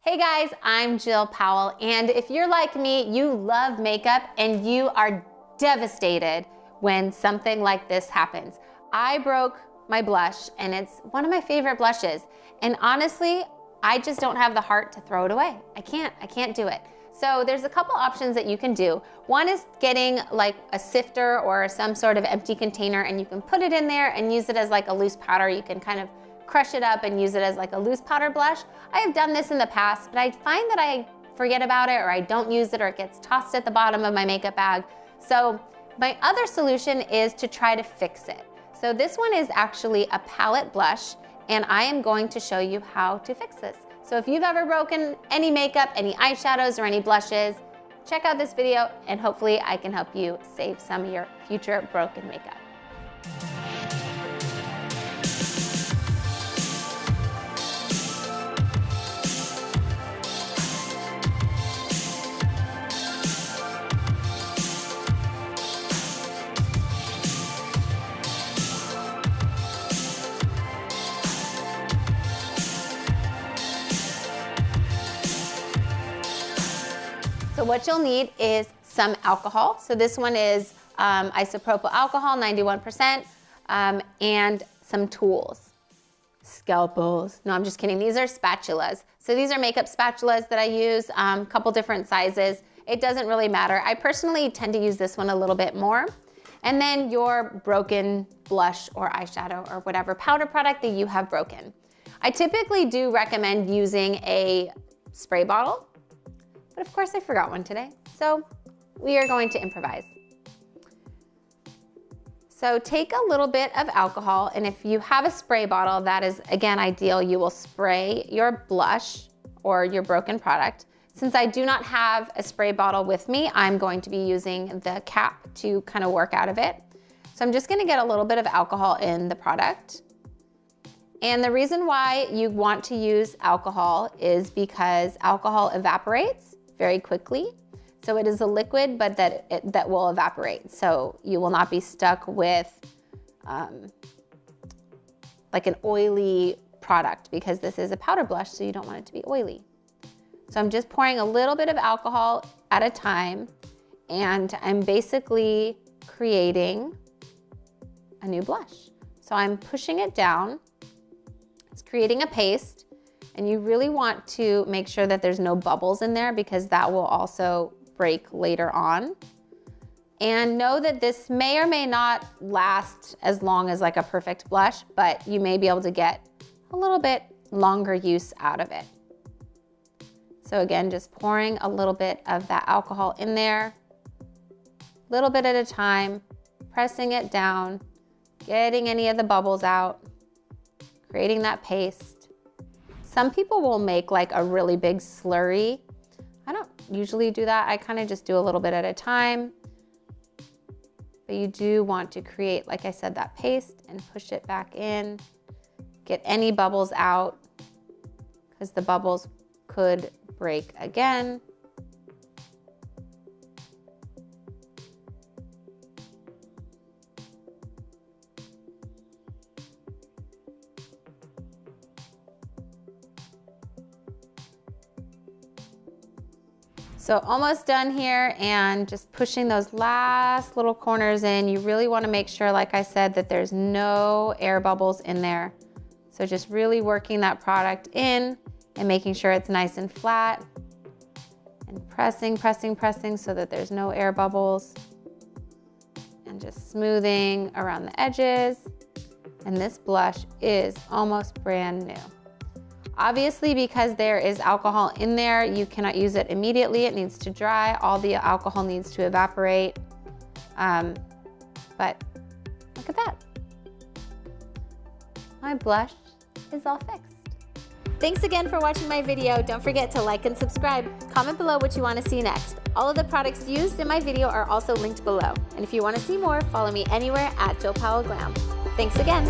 Hey guys, I'm Jill Powell, and if you're like me, you love makeup and you are devastated when something like this happens. I broke my blush and it's one of my favorite blushes, and honestly, I just don't have the heart to throw it away. I can't do it. So there's a couple options that you can do. One is getting like a sifter or some sort of empty container, and you can put it in there and use it as like a loose powder. You can kind of crush it up and use it as like a loose powder blush. I have done this in the past, but I find that I forget about it, or I don't use it, or it gets tossed at the bottom of my makeup bag. So my other solution is to try to fix it. So this one is actually a palette blush, and I am going to show you how to fix this. So if you've ever broken any makeup, any eyeshadows, or any blushes, check out this video and hopefully I can help you save some of your future broken makeup. So what you'll need is some alcohol. So this one is isopropyl alcohol, 91%, and some tools. Scalpels. No, I'm just kidding. These are spatulas. So these are makeup spatulas that I use, a couple different sizes. It doesn't really matter. I personally tend to use this one a little bit more. And then your broken blush or eyeshadow or whatever powder product that you have broken. I typically do recommend using a spray bottle, but of course I forgot one today, so we are going to improvise. So take a little bit of alcohol, and if you have a spray bottle, that is again ideal. You will spray your blush or your broken product. Since I do not have a spray bottle with me, I'm going to be using the cap to kind of work out of it. So I'm just gonna get a little bit of alcohol in the product. And the reason why you want to use alcohol is because alcohol evaporates very quickly. So it is a liquid, but that will evaporate. So you will not be stuck with like an oily product, because this is a powder blush, so you don't want it to be oily. So I'm just pouring a little bit of alcohol at a time, and I'm basically creating a new blush. So I'm pushing it down. It's creating a paste. And you really want to make sure that there's no bubbles in there, because that will also break later on. And know that this may or may not last as long as like a perfect blush, but you may be able to get a little bit longer use out of it. So again, just pouring a little bit of that alcohol in there, a little bit at a time, pressing it down, getting any of the bubbles out, creating that paste. Some people will make like a really big slurry. I don't usually do that. I kind of just do a little bit at a time. But you do want to create, like I said, that paste and push it back in. Get any bubbles out, because the bubbles could break again. So almost done here, and just pushing those last little corners in. You really want to make sure, like I said, that there's no air bubbles in there. So just really working that product in and making sure it's nice and flat, and pressing, pressing, pressing so that there's no air bubbles, and just smoothing around the edges. And this blush is almost brand new. Obviously, because there is alcohol in there, you cannot use it immediately. It needs to dry. All the alcohol needs to evaporate. But look at that. My blush is all fixed. Thanks again for watching my video. Don't forget to like and subscribe. Comment below what you want to see next. All of the products used in my video are also linked below. And if you want to see more, follow me anywhere at Jill Powell Glam. Thanks again.